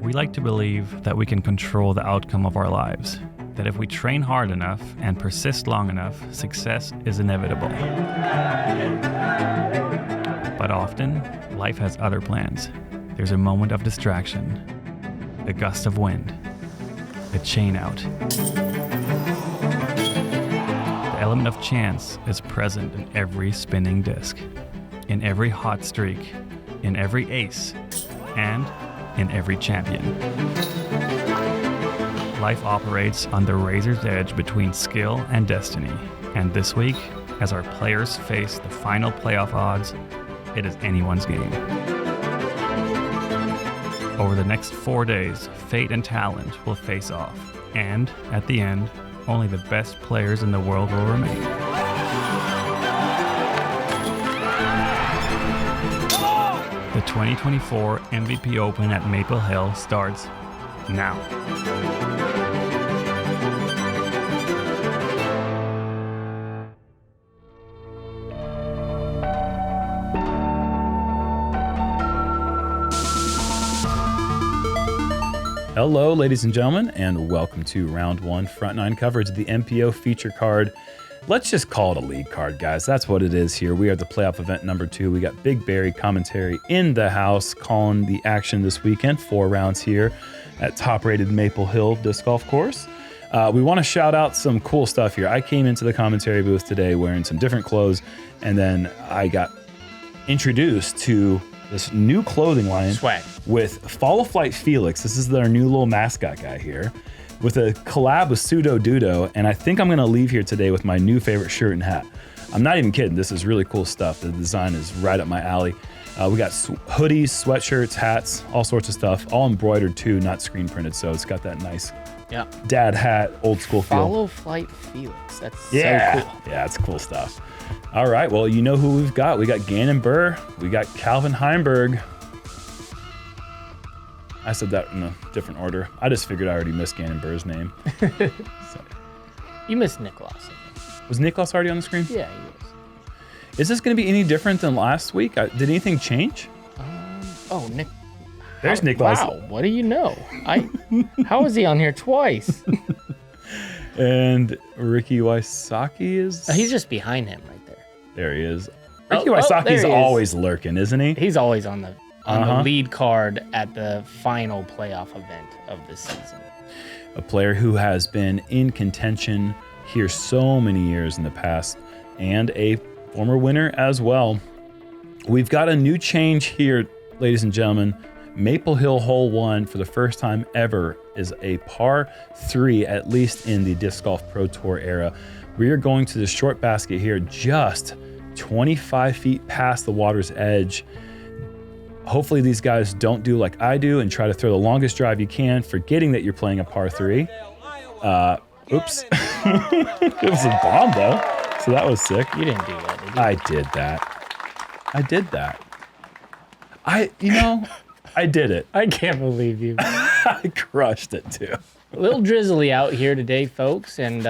We like to believe that we can control the outcome of our lives, that if we train hard enough and persist long enough, success is inevitable. But often, life has other plans. There's a moment of distraction, a gust of wind, a chain out. The element of chance is present in every spinning disc, in every hot streak, in every ace, and in every champion. Life operates on the razor's edge between skill and destiny, and this week, as our players face the final playoff odds, it is anyone's game. Over the next 4 days, fate and talent will face off, and at the end, only the best players in the world will remain. The 2024 MVP Open at Maple Hill starts now. Hello, ladies and gentlemen, and welcome to round one front nine coverage of the MPO feature card. Let's just call it a league card, guys. That's what it is here. We are the playoff event number 2. We got BigBarri commentary in the house calling the action this weekend. 4 rounds here at top-rated Maple Hill Disc Golf Course. We want to shout out some cool stuff here. I came into the commentary booth today wearing some different clothes, and then I got introduced to this new clothing line Swag with FollowFlight Felix. This is their new little mascot guy here, with a collab with Pseudo Dudo, and I think I'm gonna leave here today with my new favorite shirt and hat. I'm not even kidding, this is really cool stuff. The design is right up my alley. We got hoodies, sweatshirts, hats, all sorts of stuff, all embroidered too, not screen printed, so it's got that nice dad hat, old school feel. FollowFlight Felix, that's so cool. Yeah, it's cool stuff. All right, well, you know who we've got. We got Gannnon Buhr, we got Calvin Heimburg. I said that in a different order. I just figured I already missed Gannnon Buhr's name. So. You missed Niklas. Was Niklas already on the screen? Yeah, he was. Is this going to be any different than last week? Did anything change? Nick. There's Niklas. Wow, what do you know? How is he on here twice? And Ricky Wysocki is... He's just behind him right there. There he is. Ricky Wysocki's always lurking, isn't he? He's always on the lead card at the final playoff event of this season. A player who has been in contention here so many years in the past, and a former winner as well. We've got a new change here, ladies and gentlemen. Maple Hill Hole 1 for the first time ever is a par 3, at least in the Disc Golf Pro Tour era. We are going to the short basket here, just 25 feet past the water's edge. Hopefully these guys don't do like I do and try to throw the longest drive you can, forgetting that you're playing a par 3. Oops. It was a bomb though, so that was sick. You didn't do that, did you? I did that. I did it. I can't believe you. I crushed it too. A little drizzly out here today, folks, and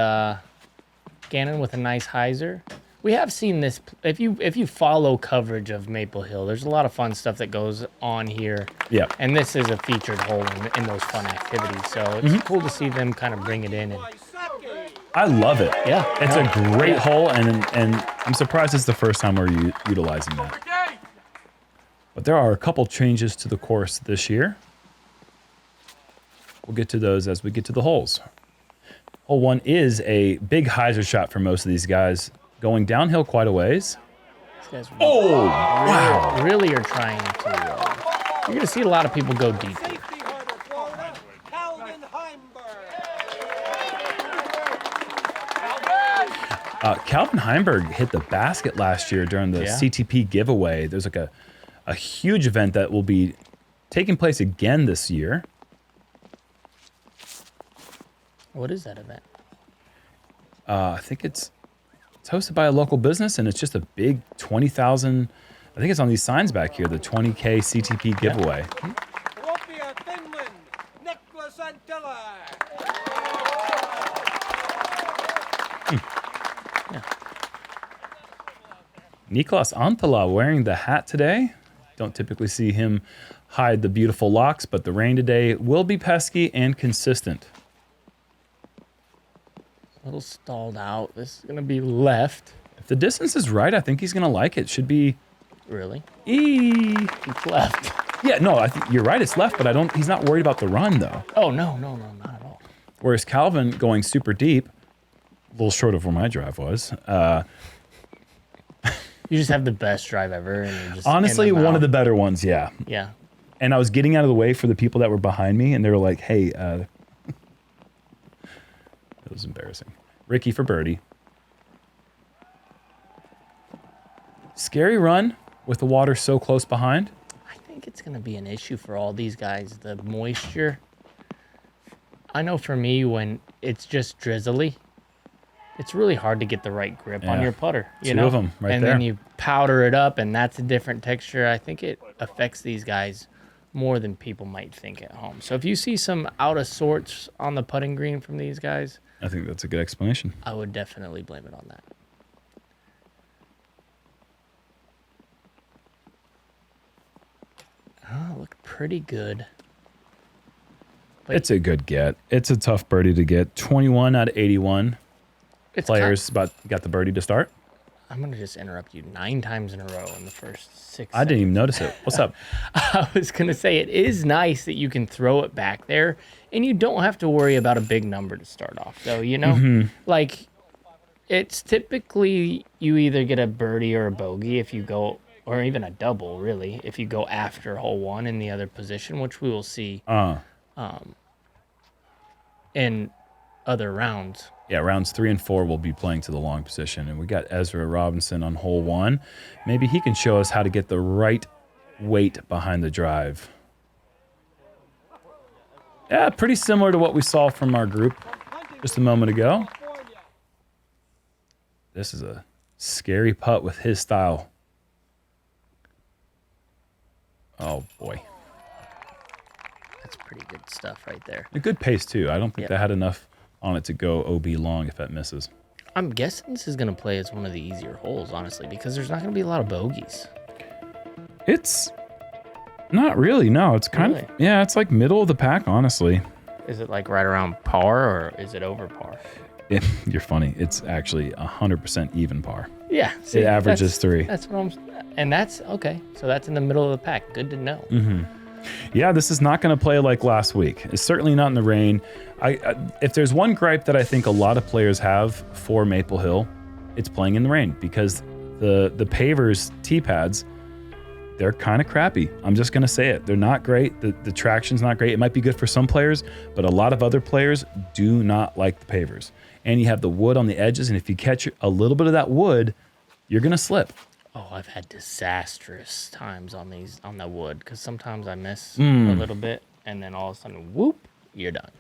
Gannnon with a nice hyzer. We have seen this. If you follow coverage of Maple Hill, there's a lot of fun stuff that goes on here. Yeah. And this is a featured hole in those fun activities, so it's cool to see them kind of bring it in. And I love it. Yeah. It's a great hole, and I'm surprised it's the first time we're utilizing that. But there are a couple changes to the course this year. We'll get to those as we get to the holes. Hole 1 is a big hyzer shot for most of these guys, going downhill quite a ways. These guys really are trying to. You're going to see a lot of people go deep here. Calvin Heimburg hit the basket last year during the CTP giveaway. There's like a huge event that will be taking place again this year. What is that event? I think it's hosted by a local business, and it's just a big 20,000. I think it's on these signs back here, the 20K CTP giveaway. Finland, Niklas Anttila. Niklas Anttila wearing the hat today. Don't typically see him hide the beautiful locks, but the rain today will be pesky and consistent. A little stalled out. This is going to be left. If the distance is right, I think he's going to like it. Should be... Really? It's left. Yeah, no, I think you're right. It's left, but he's not worried about the run, though. Oh, no, not at all. Whereas Calvin going super deep, a little short of where my drive was. You just have the best drive ever. And you're just Honestly, one of the better ones, yeah. Yeah. And I was getting out of the way for the people that were behind me, and they were like, hey, it was embarrassing. Ricky for birdie. Scary run with the water so close behind. I think it's going to be an issue for all these guys, the moisture. I know for me, when it's just drizzly, it's really hard to get the right grip on your putter. Two of them right there. And then you powder it up, and that's a different texture. I think it affects these guys more than people might think at home. So if you see some out of sorts on the putting green from these guys, I think that's a good explanation. I would definitely blame it on that. Oh, looked pretty good. But It's a good get. It's a tough birdie to get. 21 out of 81 players got the birdie to start. I'm going to just interrupt you 9 times in a row in the first 6 I didn't even notice it. What's up? I was going to say, it is nice that you can throw it back there, and you don't have to worry about a big number to start off, though, you know? Like, it's typically you either get a birdie or a bogey if you go, or even a double, really, if you go after hole 1 in the other position, which we will see in other rounds. Yeah, rounds 3 and 4 will be playing to the long position. And we got Ezra Robinson on hole 1. Maybe he can show us how to get the right weight behind the drive. Yeah, pretty similar to what we saw from our group just a moment ago. This is a scary putt with his style. Oh, boy. That's pretty good stuff right there. A good pace, too. I don't think that had enough on it to go OB long if that misses. I'm guessing this is going to play as one of the easier holes, honestly, because there's not going to be a lot of bogeys. It's not really, no. It's kind of, yeah, it's like middle of the pack, honestly. Is it like right around par, or is it over par? You're funny. It's actually 100% even par. Yeah. See, it averages 3. That's what and that's, okay. So that's in the middle of the pack. Good to know. Yeah, this is not going to play like last week. It's certainly not in the rain. If there's one gripe that I think a lot of players have for Maple Hill, it's playing in the rain, because the pavers, tee pads, they're kind of crappy. I'm just going to say it. They're not great. The traction's not great. It might be good for some players, but a lot of other players do not like the pavers. And you have the wood on the edges, and if you catch a little bit of that wood, you're going to slip. Oh, I've had disastrous times on the wood, because sometimes I miss a little bit, and then all of a sudden, whoop, you're done.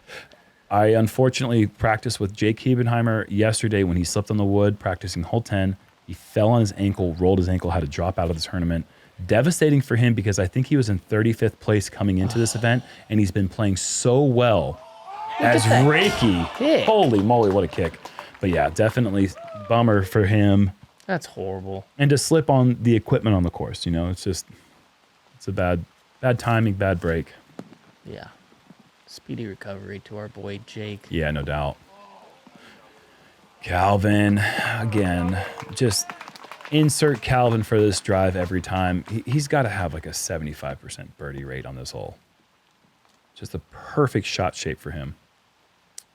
I unfortunately practiced with Jake Hebenheimer yesterday when he slipped on the wood, practicing hole 10. He fell on his ankle, rolled his ankle, had to drop out of the tournament. Devastating for him, because I think he was in 35th place coming into this event, and he's been playing so well as Reiki. Kick. Holy moly, what a kick. But yeah, definitely bummer for him. That's horrible. And to slip on the equipment on the course, you know, it's a bad timing, bad break. Yeah. Speedy recovery to our boy Jake. Yeah, no doubt. Calvin, again, just insert Calvin for this drive every time. He's got to have like a 75% birdie rate on this hole. Just a perfect shot shape for him.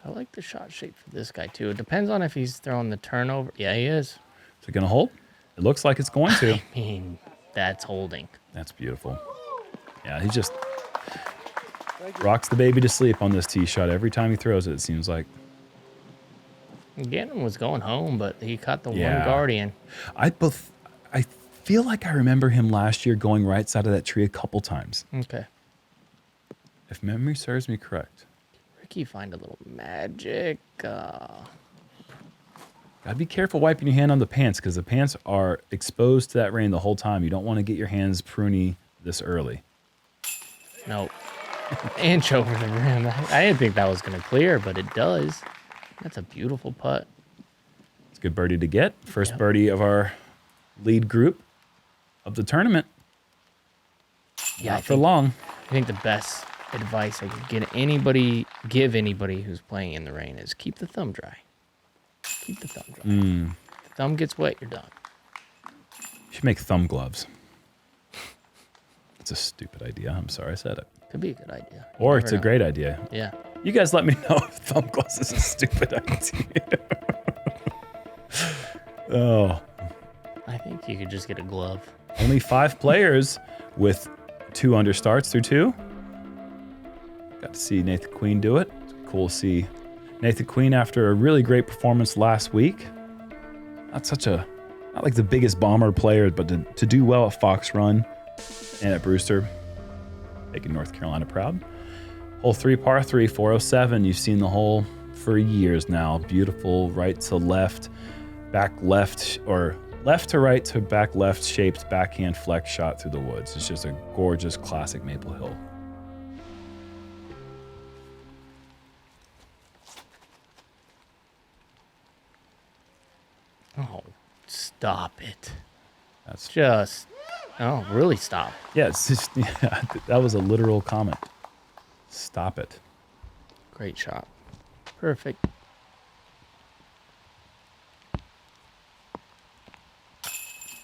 I like the shot shape for this guy too. It depends on if he's throwing the turnover. Yeah, he is. Is it going to hold? It looks like it's going to. I mean, that's holding. That's beautiful. Yeah, he just rocks the baby to sleep on this tee shot every time he throws it, it seems like. Gannnon was going home, but he caught the one Guardian. I feel like I remember him last year going right side of that tree a couple times. Okay. If memory serves me correct. Ricky, find a little magic. Gotta be careful wiping your hand on the pants, because the pants are exposed to that rain the whole time. You don't want to get your hands pruny this early. Nope. Inch over the rim. I didn't think that was going to clear, but it does. That's a beautiful putt. It's a good birdie to get. First birdie of our lead group of the tournament. Yeah, Not for long. I think the best advice I could give anybody who's playing in the rain is keep the thumb dry. Keep the thumb dry. If the thumb gets wet, you're done. You should make thumb gloves. It's a stupid idea. I'm sorry I said it. Could be a good idea. Or it's a great idea. Yeah. You guys let me know if thumb gloves is a stupid idea. Oh. I think you could just get a glove. Only 5 players with 2 understarts through 2. Got to see Nathan Queen do it. It's cool to see Nathan Queen after a really great performance last week. Not like the biggest bomber player, but to do well at Fox Run and at Brewster, making North Carolina proud. Hole 3, par 3, 407. You've seen the hole for years now. Beautiful right to left, back left, or left to right to back left shaped backhand flex shot through the woods. It's just a gorgeous classic Maple Hill. Oh, stop it. That's Just, oh, really stop. yeah, it's just, yeah, that was a literal comment. Stop it. Great shot. Perfect.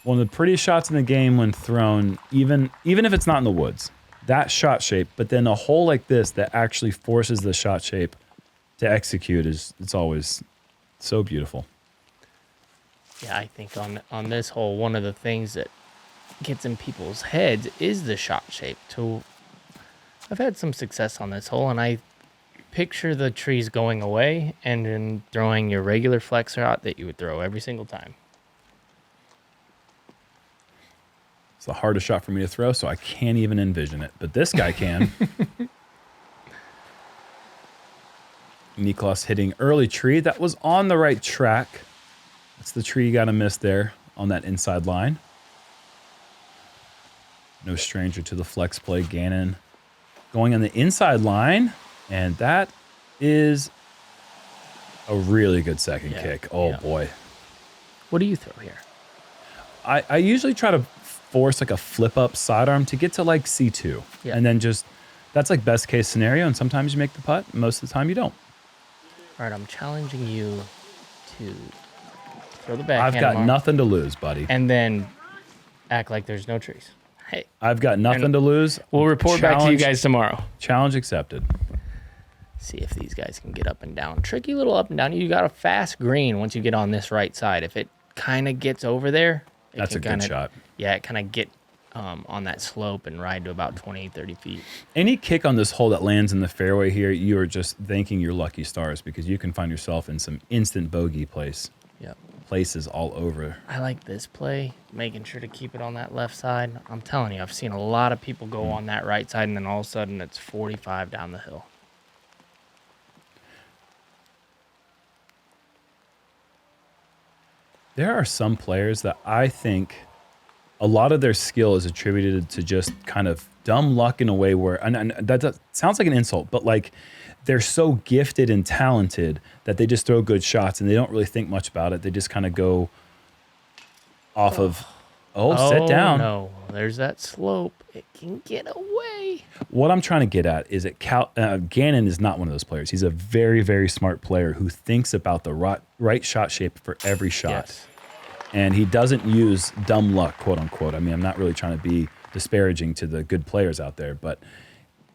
One of the prettiest shots in the game when thrown, even if it's not in the woods. That shot shape, but then a hole like this that actually forces the shot shape to execute it's always so beautiful. Yeah, I think on this hole, one of the things that gets in people's heads is the shot shape. I've had some success on this hole, and I picture the trees going away and then throwing your regular flex shot that you would throw every single time. It's the hardest shot for me to throw, so I can't even envision it. But this guy can. Niklas hitting early tree. That was on the right track. That's the tree you got to miss there on that inside line. No stranger to the flex play. Gannnon going on the inside line. And that is a really good second kick. Oh, boy. What do you throw here? I usually try to force like a flip up sidearm to get to like C2. Yeah. And then that's like best case scenario. And sometimes you make the putt. Most of the time you don't. All right, I'm challenging you to throw the backhand. I've got nothing to lose, buddy. And then act like there's no trees. Hey, I've got nothing to lose. we'll report back to you guys tomorrow. Challenge accepted. See if these guys can get up and down. Tricky little up and down. You got a fast green once you get on this right side. If it kind of gets over there, That's a good shot. Yeah, it kind of get on that slope and ride to about 20, 30 feet. Any kick on this hole that lands in the fairway here, you are just thanking your lucky stars because you can find yourself in some instant bogey Yep. places all over. I like this play, making sure to keep it on that left side. I'm telling you, I've seen a lot of people go on that right side, and then all of a sudden it's 45 down the hill. There are some players that I think a lot of their skill is attributed to just kind of dumb luck in a way where, and that sounds like an insult, but like they're so gifted and talented that they just throw good shots and they don't really think much about it. They just kind of go off of, sit down. No, there's that slope. It can get away. What I'm trying to get at is that Gannnon is not one of those players. He's a very, very smart player who thinks about the right shot shape for every shot. Yes. And he doesn't use dumb luck, quote unquote. I mean, I'm not really trying to be disparaging to the good players out there, but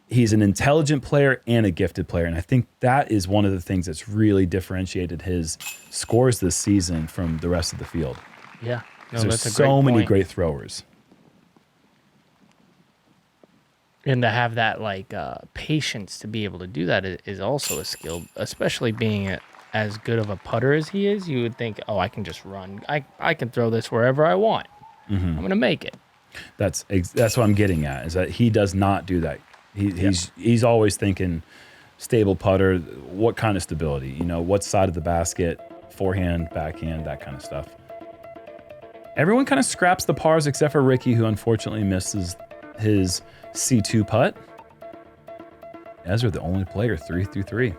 he's an intelligent player and a gifted player. And I think that is one of the things that's really differentiated his scores this season from the rest of the field. Yeah. No, There's that's a great so many point. great throwers. And to have that patience to be able to do that is also a skill, especially being as good of a putter as he is. You would think, oh, I can just run. I can throw this wherever I want. I'm going to make it. That's what I'm getting at, is that he does not do that. He's always thinking stable putter, what kind of stability, what side of the basket, forehand, backhand, that kind of stuff. Everyone kind of scraps the pars except for Ricky, who unfortunately misses his C2 putt. Ezra, the only player 3 through 3.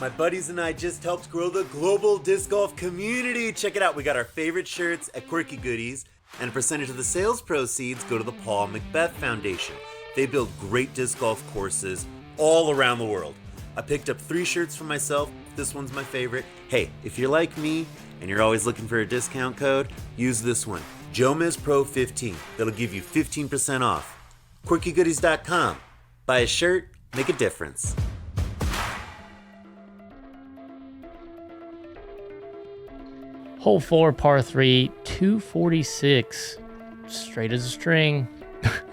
My buddies and I just helped grow the global disc golf community. Check it out. We got our favorite shirts at Quirky Goodies. And a percentage of the sales proceeds go to the Paul Macbeth Foundation. They build great disc golf courses all around the world. I picked up 3 shirts for myself. This one's my favorite. Hey, if you're like me and you're always looking for a discount code, use this one, JomezPro 15. That'll give you 15% off. QuirkyGoodies.com. Buy a shirt, make a difference. Hole 4, par 3, 246. Straight as a string.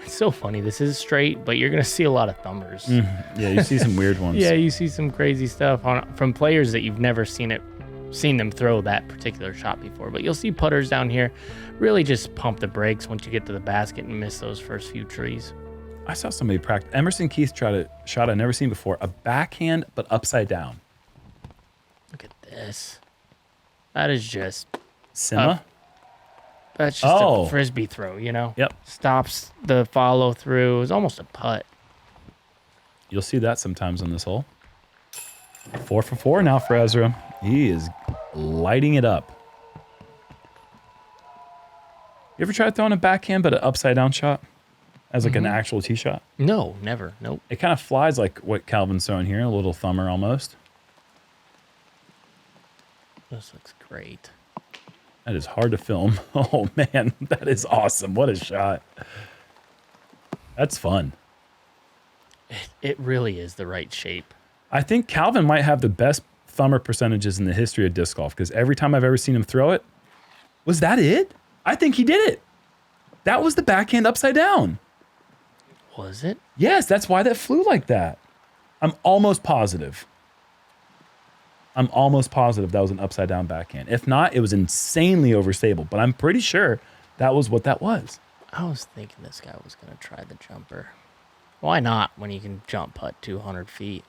It's so funny. This is straight, but you're going to see a lot of thumbers. Yeah, you see some weird ones. Yeah, you see some crazy stuff from players that you've never seen them throw that particular shot before. But you'll see putters down here really just pump the brakes once you get to the basket and miss those first few trees. I saw somebody practice. Emerson Keith tried a shot I've never seen before. A backhand, but upside down. Look at this. That is just... Sima? That's just a frisbee throw, you know? Yep. Stops the follow through. It was almost a putt. You'll see that sometimes on this hole. 4 for 4 now for Ezra. He is lighting it up. You ever tried throwing a backhand but an upside down shot? As like an actual tee shot? No, never. Nope. It kind of flies like what Calvin's throwing here. A little thumber almost. This looks great. That is hard to film. Oh, man. That is awesome. What a shot. That's fun. It really is the right shape. I think Calvin might have the best thumber percentages in the history of disc golf because every time I've ever seen him throw it, was that it? I think he did it. That was the backhand upside down. Was it? Yes, that's why that flew like that. I'm almost positive. that was an upside down backhand. If not, it was insanely overstable, but I'm pretty sure that was what that was. I was thinking this guy was going to try the jumper. Why not when you can jump putt 200 feet?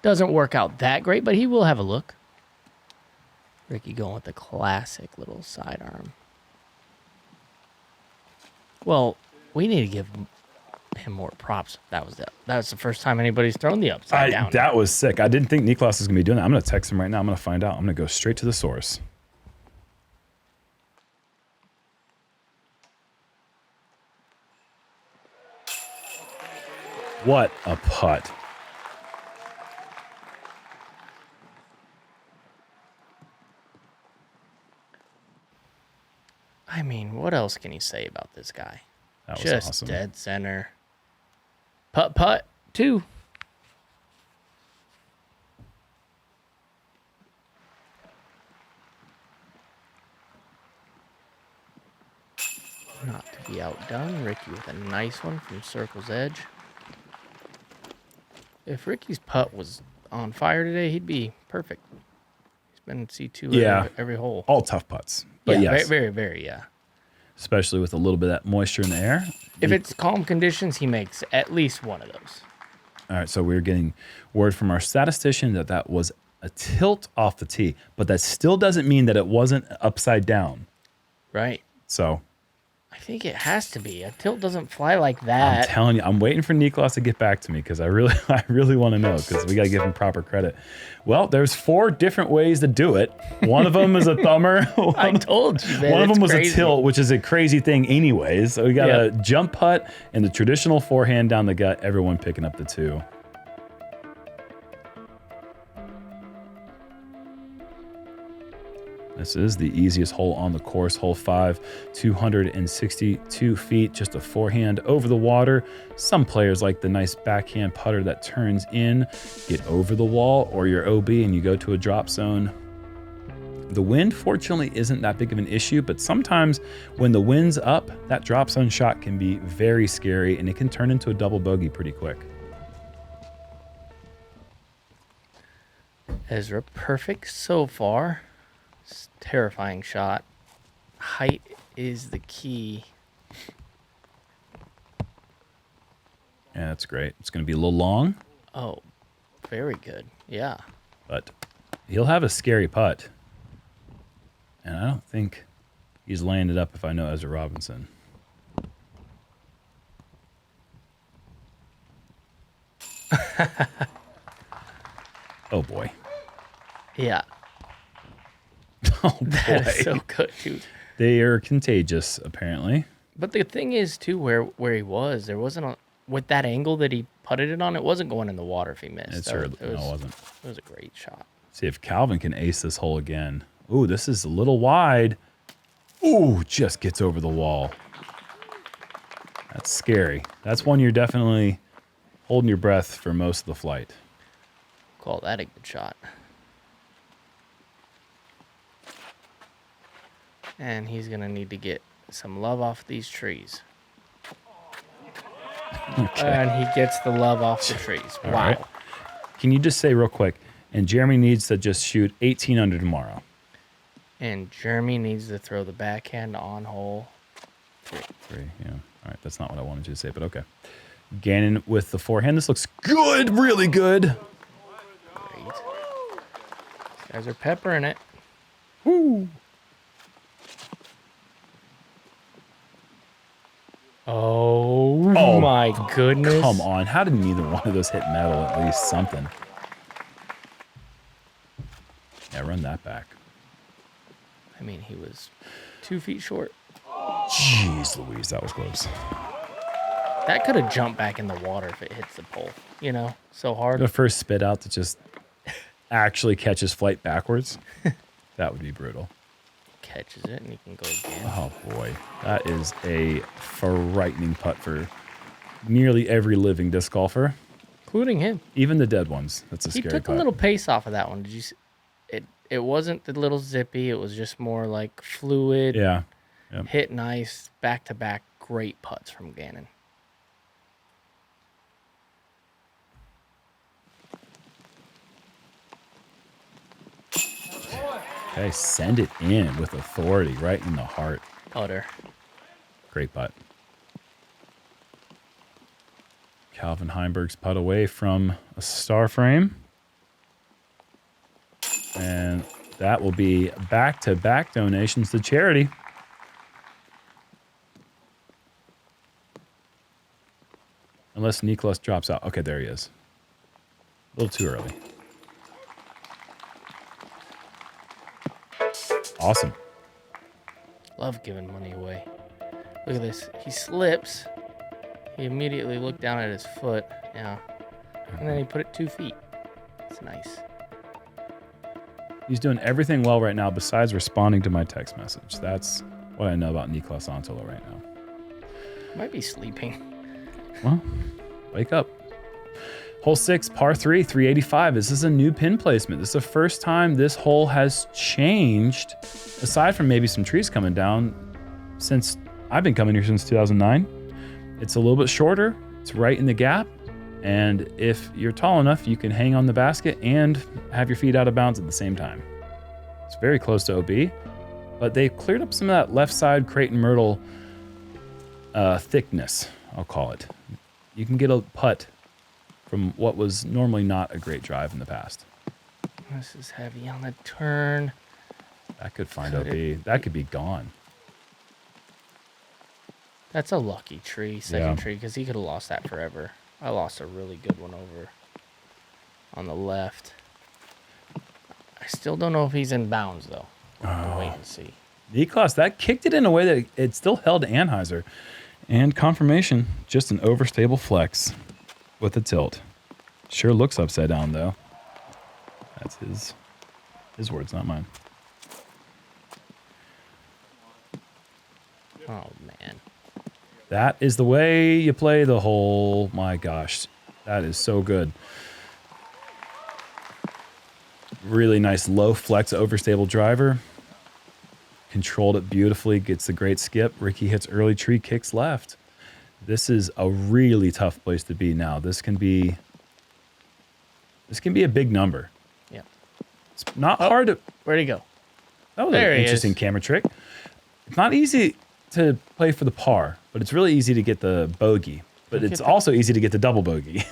Doesn't work out that great, but he will have a look. Ricky going with the classic little sidearm. Well, we need to give him more props. That was the first time anybody's thrown the upside down. That was sick. I didn't think Niklas was going to be doing that. I'm going to text him right now. I'm going to find out. I'm going to go straight to the source. What a putt. I mean, what else can you say about this guy? That was just awesome. Dead center. Putt, 2. Not to be outdone. Ricky with a nice one from circle's edge. If Ricky's putt was on fire today, he'd be perfect. He's been C2 every hole. All tough putts. But yeah, yes. very, very, yeah. Especially with a little bit of that moisture in the air. If it's calm conditions, he makes at least one of those. All right, so we're getting word from our statistician that was a tilt off the tee, but that still doesn't mean that it wasn't upside down. Right. So I think it has to be. A tilt doesn't fly like that. I'm telling you, I'm waiting for Niklas to get back to me because I really want to know because we got to give him proper credit. Well, there's 4 different ways to do it. One of them is a thumber. I told you, man. One of them was crazy. a tilt, which is a crazy thing anyways. So we got a jump putt and the traditional forehand down the gut, everyone picking up the 2. This is the easiest hole on the course, hole 5, 262 feet, just a forehand over the water. Some players like the nice backhand putter that turns in, get over the wall, or your OB and you go to a drop zone. The wind, fortunately, isn't that big of an issue, but sometimes when the wind's up, that drop zone shot can be very scary and it can turn into a double bogey pretty quick. Ezra, perfect so far. Terrifying shot. Height is the key. Yeah, that's great. It's going to be a little long. Oh, very good. Yeah. But he'll have a scary putt. And I don't think he's laying it up if I know Ezra Robinson. Oh, boy. Yeah. Oh, boy. That is so good, dude. They are contagious, apparently. But the thing is, too, where he was, there wasn't a... With that angle that he putted it on, it wasn't going in the water if he missed. No, it wasn't. It was a great shot. See if Calvin can ace this hole again. Ooh, this is a little wide. Ooh, just gets over the wall. That's scary. That's one you're definitely holding your breath for most of the flight. Call that a good shot. And he's going to need to get some love off these trees. Okay. And he gets the love off the trees. All Wow. right. Can you just say real quick, and Jeremy needs to just shoot 18 under tomorrow. And Jeremy needs to throw the backhand on hole 3. 3, yeah. All right, that's not what I wanted you to say, but okay. Gannnon with the forehand. This looks good, really good. Great. These guys are peppering it. Woo. Oh my goodness. Come on. How did neither one of those hit metal? At least something. Yeah, run that back. I mean, he was 2 feet short. Jeez Louise, that was close. That could have jumped back in the water if it hits the pole. You know, so hard. The first spit out to just actually catch his flight backwards. That would be brutal. Catches it and he can go again. Oh boy, that is a frightening putt for nearly every living disc golfer, Including him. even the dead ones. That's a He scary took putt. a little pace off of that one. Did you see? It wasn't the little zippy. It was just more like fluid. Yeah. Yep. Hit nice. Back-to-back great putts from Gannnon. Okay, send it in with authority, right in the heart. Putter. Great putt. Calvin Heimburg's putt away from a star frame. And that will be back-to-back donations to charity. Unless Niklas drops out. Okay, there he is. A little too early. Awesome. Love giving money away. Look at this. He slips. He immediately looked down at his foot. Yeah. And then he put it 2 feet. It's nice. He's doing everything well right now besides responding to my text message. That's what I know about Niklas Anttila right now. Might be sleeping. Well, wake up. Hole 6, par 3, 385. This is a new pin placement. This is the first time this hole has changed, aside from maybe some trees coming down, since I've been coming here since 2009. It's a little bit shorter. It's right in the gap. And if you're tall enough, you can hang on the basket and have your feet out of bounds at the same time. It's very close to OB, but they cleared up some of that left side Creighton Myrtle thickness, I'll call it. You can get a putt from what was normally not a great drive in the past. This is heavy on the turn. That could find OB. That could be gone. That's a lucky tree, second Yeah. tree, because he could have lost that forever. I lost a really good one over on the left. I still don't know if he's in bounds, though. We'll have to wait and see. Niklas, that kicked it in a way that it still held Anheuser. And confirmation, just an overstable flex with a tilt. Sure looks upside down, though. That's his words, not mine. Oh, man. That is the way you play the hole. My gosh, that is so good. Really nice low flex overstable driver. Controlled it beautifully, gets the great skip. Ricky hits early tree, kicks left. This is a really tough place to be now. This can be a big number. Yeah. It's not hard to... Where'd he go? That was There an he interesting is. camera trick. It's not easy to play for the par, but it's really easy to get the bogey. But it's also easy to get the double bogey.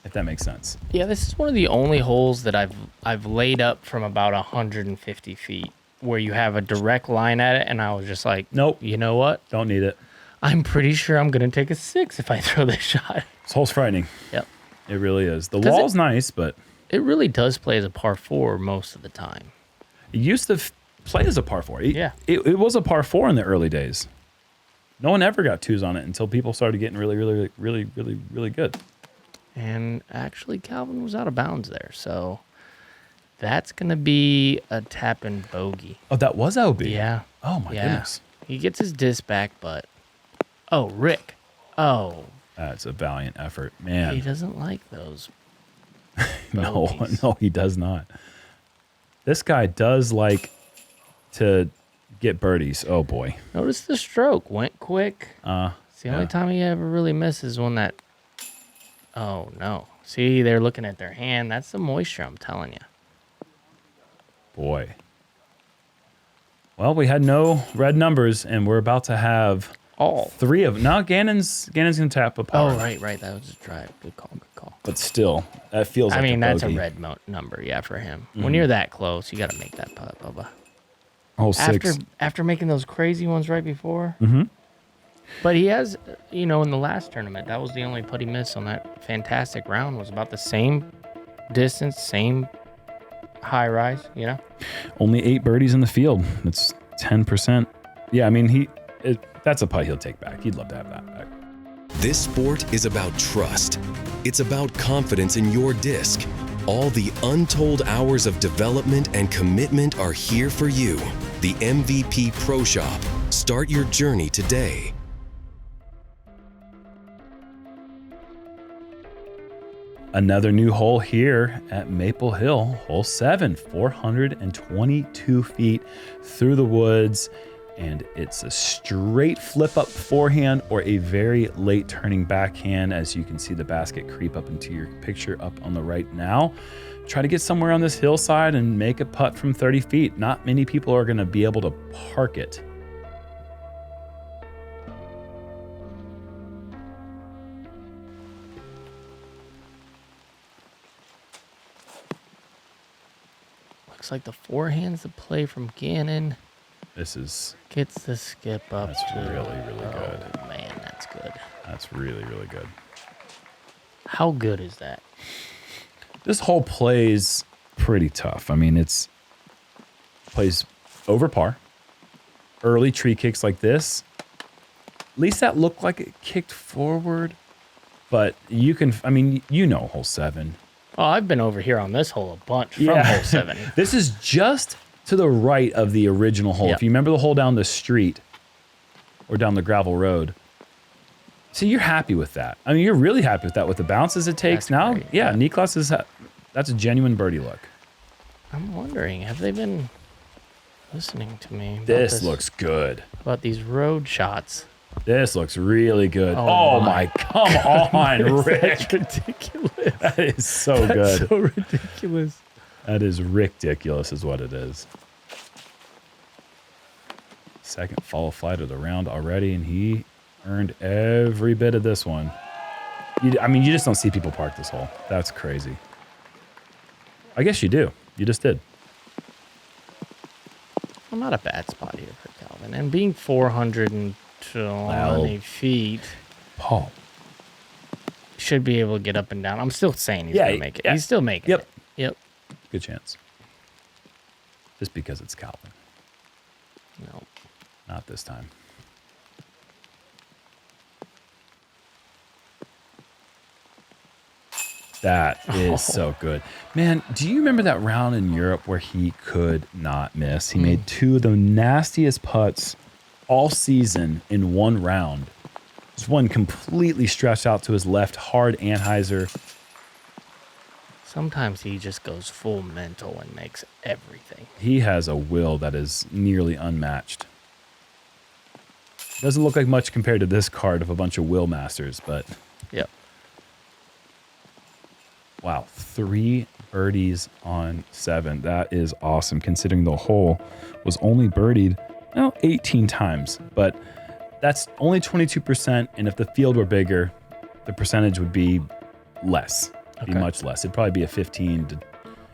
If that makes sense. Yeah, this is one of the only holes that I've laid up from about 150 feet where you have a direct line at it, and I was just like, Nope. You know what? Don't need it. I'm pretty sure I'm going to take a 6 if I throw this shot. This hole's frightening. Yep. It really is. The 'Cause wall's nice, but It really does play as a par 4 most of the time. it used to play as a par 4. Yeah. It was a par 4 in the early days. No one ever got 2s on it until people started getting really good. And actually, Calvin was out of bounds there. So that's going to be a tap and bogey. Oh, that was OB? Yeah. Oh, my goodness. He gets his disc back, but... Oh, Rick. Oh. That's a valiant effort. Man. He doesn't like those. No, bogeys. no, he does not. This guy does like to get birdies. Oh, boy. Notice the stroke. Went quick. It's the only yeah. time he ever really misses when that... Oh, no. See, they're looking at their hand. That's the moisture, I'm telling you. Boy. Well, we had no red numbers, and we're about to have All. 3 of them. Now, Gannon's going to tap a par. Oh, right. That was a drive. Good call. But still, that feels like I mean, a that's a bogey. red number, yeah, for him. When you're that close, you got to make that putt, Bubba. Hole 6. After making those crazy ones right before. Mm-hmm. But he has, in the last tournament, that was the only putt he missed on that fantastic round. Was about the same distance, same high rise, Only 8 birdies in the field. That's 10%. Yeah, I mean, that's a putt he'll take back. He'd love to have that back. This sport is about trust. It's about confidence in your disc. All the untold hours of development and commitment are here for you. The MVP Pro Shop. Start your journey today. Another new hole here at Maple Hill, hole 7, 422 feet through the woods. And it's a straight flip up forehand or a very late turning backhand. As you can see the basket creep up into your picture up on the right now. Try to get somewhere on this hillside and make a putt from 30 feet. Not many people are going to be able to park it. Looks like the forehand's the play from Gannnon. This is... Gets the skip up. That's really good. Oh, man, that's good. That's really good. How good is that? This hole plays pretty tough. I mean, plays over par. Early tree kicks like this. At least that looked like it kicked forward. But you can, hole 7. Oh, I've been over here on this hole a bunch from hole 7. This is just to the right of the original hole. Yep. If you remember the hole down the street or down the gravel road. See, you're happy with that. I mean, you're really happy with that, with the bounces it takes. That's now, great. yeah, Niklas that's a genuine birdie look. I'm wondering, have they been listening to me? About This looks good. about these road shots. This looks really good. Oh Oh my, come on, Rick. That's ridiculous. That is so good. So ridiculous. That is ridiculous is what it is. Second follow flight of the round already, and he earned every bit of this one. You just don't see people park this hole. That's crazy. I guess you do. You just did. Well, not a bad spot here for Calvin. And being 420 feet, Paul. should be able to get up and down. I'm still saying he's Yeah, going to make it. yeah. He's still making Yep. it. Yep. Good chance. Just because it's Calvin. No. Not this time. That is so good. Man, do you remember that round in Europe where he could not miss? He made 2 of the nastiest putts all season in one round. Just one completely stretched out to his left, hard anhyzer. Sometimes he just goes full mental and makes everything. He has a will that is nearly unmatched. Doesn't look like much compared to this card of a bunch of will masters, but Yep. wow, 3 birdies on 7. That is awesome, considering the hole was only birdied 18 times, but that's only 22%, and if the field were bigger, the percentage would be less, be Okay. much less. It'd probably be a 15 to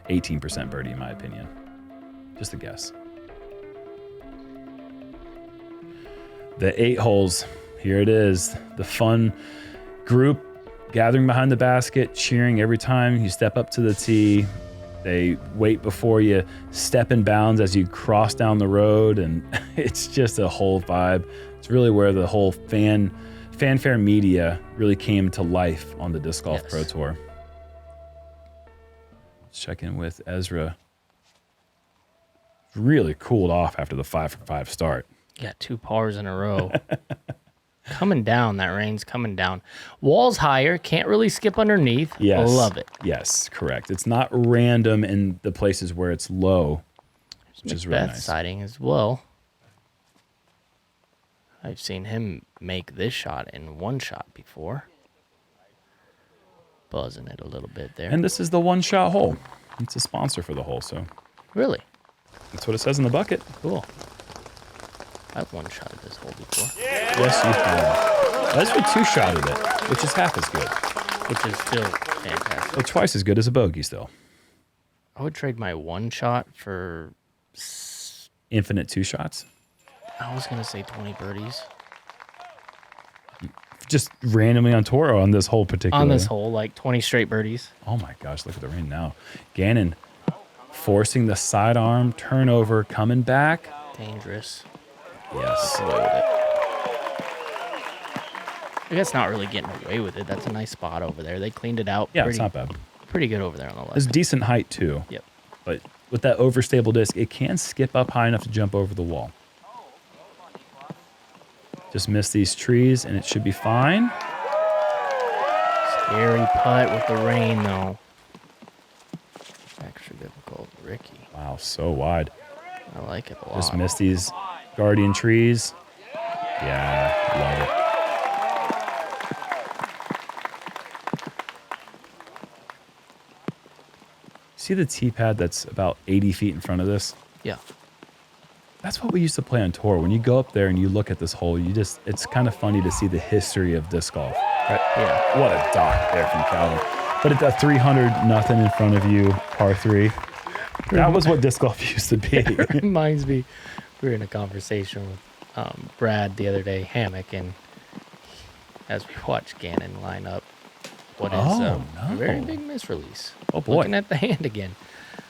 18% birdie, in my opinion. Just a guess. The 8 holes, here it is. The fun group gathering behind the basket, cheering every time you step up to the tee. They wait before you step in bounds as you cross down the road, and it's just a whole vibe. It's really where the whole fanfare media really came to life on the Disc Golf Pro Tour. Let's check in with Ezra. Really cooled off after the 5 for 5 start. Yeah, 2 pars in a row. Coming down, that rain's coming down. Wall's higher, can't really skip underneath. Yes. Love it. Yes, correct. It's not random in the places where it's low, which is really nice. Siding as well. I've seen him make this shot in one shot before. Buzzing it a little bit there. And this is the one-shot hole. It's a sponsor for the hole, so. Really? That's what it says in the bucket. Cool. I've one-shotted this hole before. Yes, you have. Ezra two-shotted it, which is half as good. Which is still fantastic. Well, twice as good as a bogey still. I would trade my one shot for... Infinite 2 shots? I was going to say 20 birdies. Just randomly on tour or on this hole particularly? On this hole, like 20 straight birdies. Oh my gosh, look at the rain now. Gannnon forcing the sidearm, turnover, coming back. Dangerous. Yes. Away with it. I guess not really getting away with it. That's a nice spot over there. They cleaned it out. Yeah, it's not bad. Pretty good over there on the left. It's decent height too. Yep. But with that overstable disc, it can skip up high enough to jump over the wall. Just miss these trees and it should be fine. Scary putt with the rain though. Extra difficult, Ricky. Wow, so wide. I like it a lot. Just miss these guardian trees. Yeah, love it. See the tee pad that's about 80 feet in front of this? Yeah. That's what we used to play on tour. When you go up there and you look at this hole, it's kind of funny to see the history of disc golf. Right? Yeah. What a dot there from Calvin. But at that 300 nothing in front of you, par 3. That was what disc golf used to be. It reminds me, we were in a conversation with Brad the other day, Hammock, and as we watched Gannnon line up, what is a very big misrelease. Oh, boy. Looking at the hand again.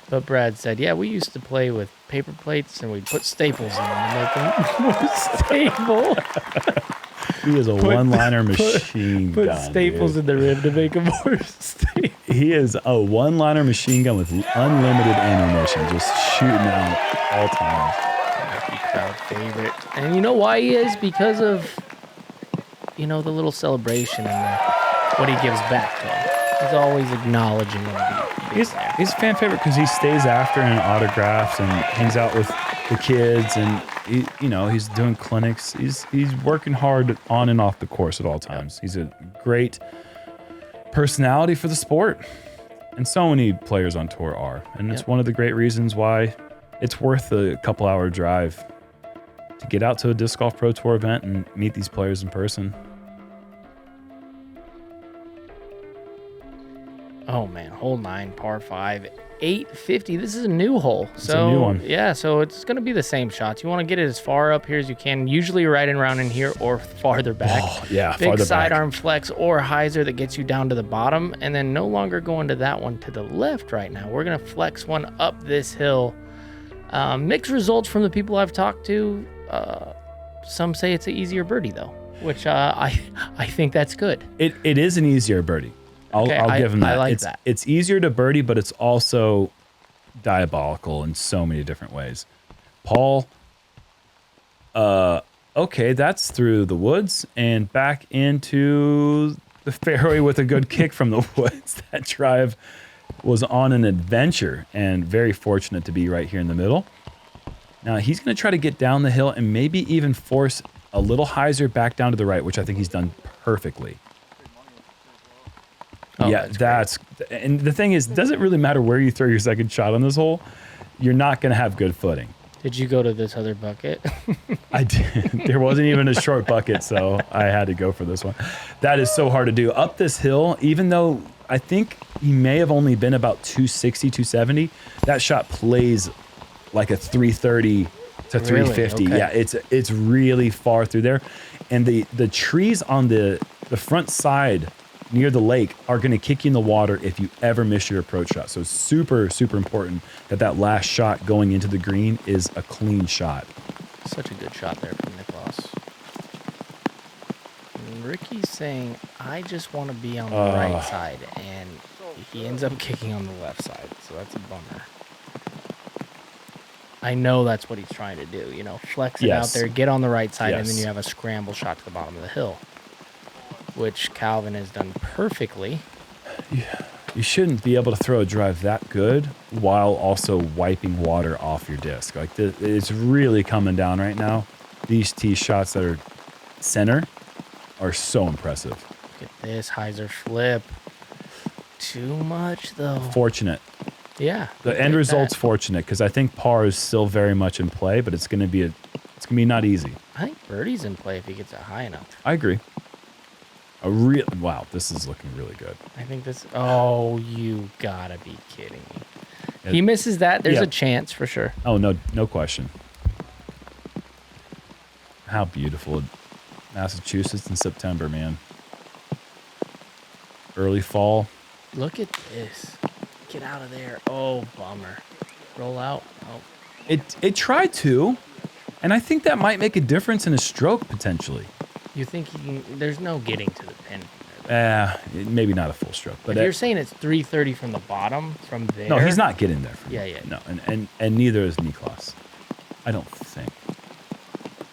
But Brad said, yeah, we used to play with paper plates and we'd put staples in them to make them more stable. He is a one-liner machine gun. Put staples in the rim to make them more stable. He is a one-liner machine gun with unlimited ammunition, just shooting out all times. Crowd favorite. And you know why he is? Because of, the little celebration and what he gives back to him. He's always acknowledging him. He's a fan favorite because he stays after and autographs and hangs out with the kids, and he's doing clinics. He's working hard on and off the course at all times. He's a great personality for the sport, and so many players on tour are. And it's one of the great reasons why it's worth a couple-hour drive to get out to a Disc Golf Pro Tour event and meet these players in person. Oh man, hole 9, par 5, 850. This is a new hole. It's a new one. Yeah, so it's going to be the same shots. You want to get it as far up here as you can, usually right around in here or farther back. Oh, yeah, Big farther back. sidearm flex or hyzer that gets you down to the bottom, and then no longer going to that one to the left right now. We're going to flex one up this hill. Mixed results from the people I've talked to. Some say it's an easier birdie though, which I think that's good. It is an easier birdie. I'll give him that. I like that. It's easier to birdie, but it's also diabolical in so many different ways. Paul, okay, that's through the woods and back into the fairway with a good kick from the woods. That drive was on an adventure and very fortunate to be right here in the middle. Now he's going to try to get down the hill and maybe even force a little hyzer back down to the right, which I think he's done perfectly. Oh, yeah, and the thing is, does it really matter where you throw your second shot on this hole? You're not going to have good footing. Did you go to this other bucket? I did. There wasn't even a short bucket, so I had to go for this one. That is so hard to do. Up this hill, even though I think he may have only been about 260, 270, that shot plays like a 330 to 350. Okay. Yeah, it's really far through there. And the trees on the front side near the lake are going to kick you in the water if you ever miss your approach shot. So super, super important that last shot going into the green is a clean shot. Such a good shot there from Niklas. And Ricky's saying, I just want to be on the right side, and he ends up kicking on the left side, so that's a bummer. I know that's what he's trying to do, you know, flex it out there, get on the right side, and then you have a scramble shot to the bottom of the hill, which Calvin has done perfectly. Yeah. You shouldn't be able to throw a drive that good while also wiping water off your disc. Like, it's really coming down right now. These tee shots that are center are so impressive. Look at this hyzer flip. Too much, though. Fortunate. Yeah. The end result's fortunate because I think par is still very much in play, but it's going to be not easy. I think birdie's in play if he gets it high enough. I agree. Wow, this is looking really good. I think this. Oh, you gotta be kidding me. He misses that. There's a chance for sure. Oh, no question. How beautiful. Massachusetts in September, man. Early fall. Look at this. Get out of there. Oh, bummer. Roll out. Oh. It tried to, and I think that might make a difference in his stroke potentially. You think he can, there's no getting to the pin from there? Maybe not a full stroke, but if you're saying it's 330 from the bottom, from there. No, he's not getting there. Yeah. No, and neither is Niklas. I don't think.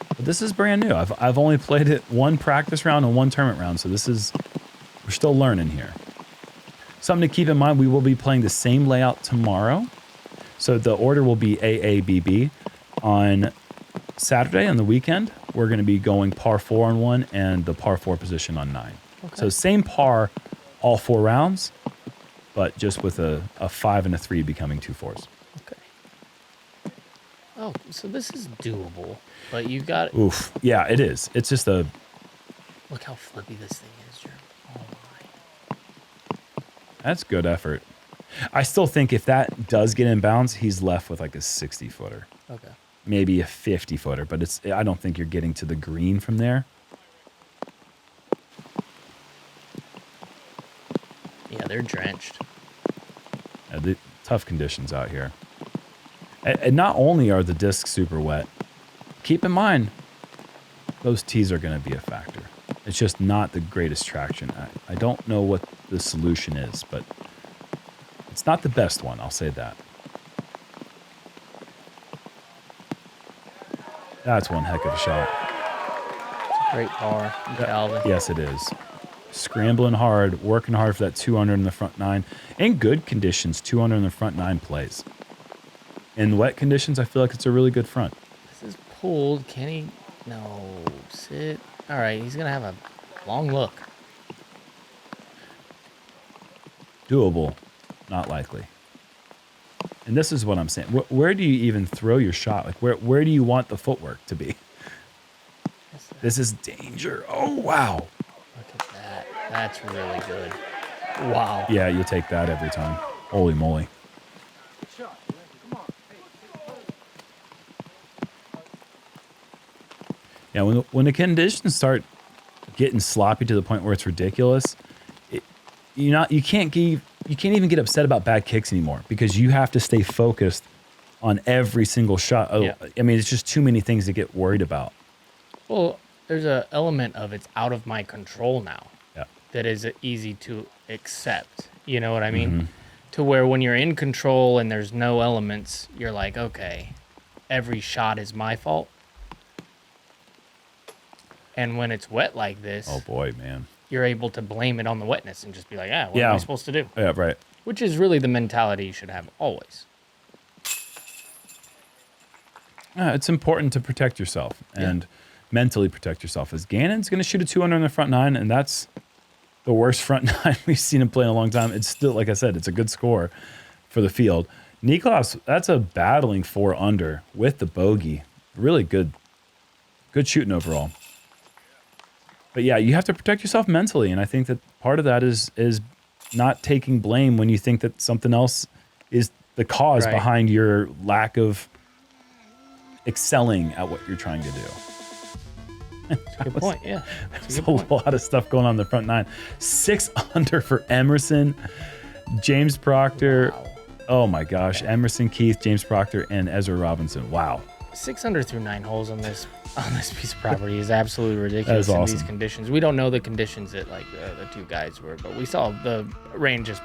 But this is brand new. I've only played it one practice round and one tournament round, so we're still learning here. Something to keep in mind: we will be playing the same layout tomorrow, so the order will be AABB on Saturday on the weekend. We're going to be going par 4 on 1 and the par 4 position on 9. Okay. So same par all 4 rounds, but just with a 5 and a 3 becoming 2 4s. Okay. Oh, so this is doable, but you got... Oof. Yeah, it is. It's just a... Look how flippy this thing is, Jerm. Oh, my. That's good effort. I still think if that does get in bounds, he's left with like a 60-footer. Okay. Maybe a 50-footer, but I don't think you're getting to the green from there. Yeah, they're drenched. The tough conditions out here. And not only are the discs super wet, keep in mind, those tees are going to be a factor. It's just not the greatest traction. I don't know what the solution is, but it's not the best one, I'll say that. That's one heck of a shot. It's a great par, Calvin. Yes, it is. Scrambling hard, working hard for that 200 in the front 9. In good conditions, 200 in the front 9 plays. In wet conditions, I feel like it's a really good front. This is pulled. Can he? No. Sit. All right, he's going to have a long look. Doable, not likely. And this is what I'm saying. Where do you even throw your shot? Like, where do you want the footwork to be? This is danger. Oh, wow. Look at that. That's really good. Wow. Yeah, you take that every time. Holy moly. Yeah, when the conditions start getting sloppy to the point where it's ridiculous, you can't even get upset about bad kicks anymore because you have to stay focused on every single shot. Oh, yeah. I mean, it's just too many things to get worried about. Well, there's an element of it's out of my control now. Yeah. That is easy to accept. You know what I mean? Mm-hmm. To where when you're in control and there's no elements, you're like, okay, every shot is my fault. And when it's wet like this, oh boy, man, you're able to blame it on the wetness and just be like, what am I supposed to do? Yeah, right. Which is really the mentality you should have always. It's important to protect yourself and mentally protect yourself. As Gannon's going to shoot a 200 in the front 9, and that's the worst front 9 we've seen him play in a long time. It's still, like I said, it's a good score for the field. Niklas, that's a battling 4 under with the bogey. Really good shooting overall. But yeah, you have to protect yourself mentally, and I think that part of that is not taking blame when you think that something else is the cause behind your lack of excelling at what you're trying to do. That's a good point. Yeah. There's a lot of stuff going on in the front nine. 6 under for Emerson, James Proctor. Wow. Oh my gosh. Emerson, Keith, James Proctor, and Ezra Robinson. Wow. 6 under through 9 holes on this piece of property is absolutely ridiculous That is in awesome. these conditions. We don't know the conditions that like the 2 guys were, but we saw the rain just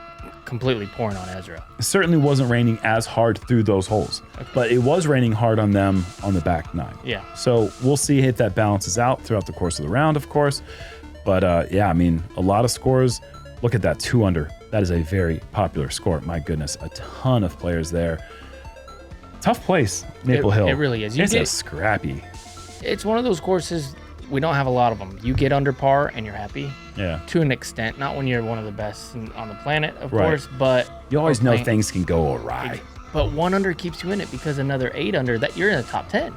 completely pouring on Ezra. It certainly wasn't raining as hard through those holes, but it was raining hard on them on the back 9. Yeah. So we'll see if that balances out throughout the course of the round, of course. But yeah, I mean, a lot of scores. Look at that 2 under. That is a very popular score. My goodness, a ton of players there. Tough place, Maple Hill. It really is. It's a scrappy. It's one of those courses, we don't have a lot of them. You get under par and you're happy. Yeah. To an extent, not when you're one of the best on the planet, of Right. course, but You always we're know playing- things can go awry. But 1 under keeps you in it because another 8 under that you're in the top 10.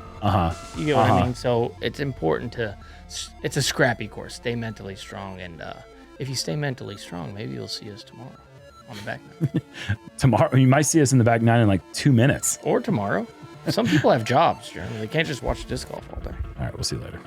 You get what I mean? So it's important it's a scrappy course. Stay mentally strong. And if you stay mentally strong, maybe you'll see us tomorrow on the back nine. Tomorrow, you might see us in the back 9 in like 2 minutes. Or tomorrow. Some people have jobs, Jerm. They can't just watch disc golf all day. All right, we'll see you later.